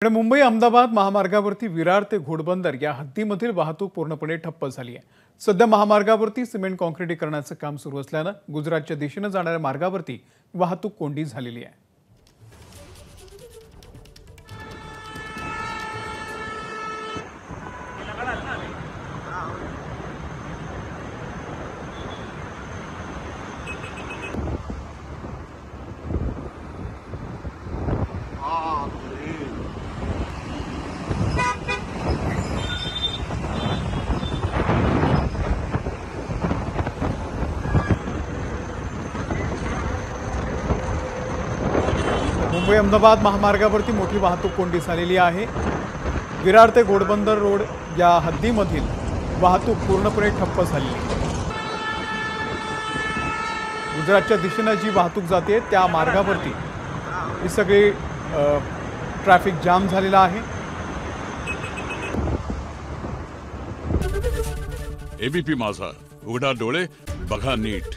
मुंबई अहमदाबाद महामार्गावरती विरार ते घोडबंदर या हद्दीमधील वाहतूक पूर्णपणे ठप्प झाली आहे। सध्या महामार्गावरती सिमेंट कॉन्क्रिटीकरणाचं काम सुरू असल्याने गुजरातच्या दिशेने जाणाऱ्या मार्गावरती वाहतूक कोंडी झालेली आहे। मुंबई अहमदाबाद महामार्गावरती मोठी वाहतूक कोंडी झालेली आहे। विरार ते घोडबंदर रोड या हद्दीमधील वाहतूक पूर्णपणे ठप्प झाली आहे। गुजरातच्या दिशेने जी वाहतूक जाते त्या मार्गावरती ही सगळी ट्रॅफिक जाम झालेला आहे। एबीपी माझा, उघडा डोळे बघा नीट।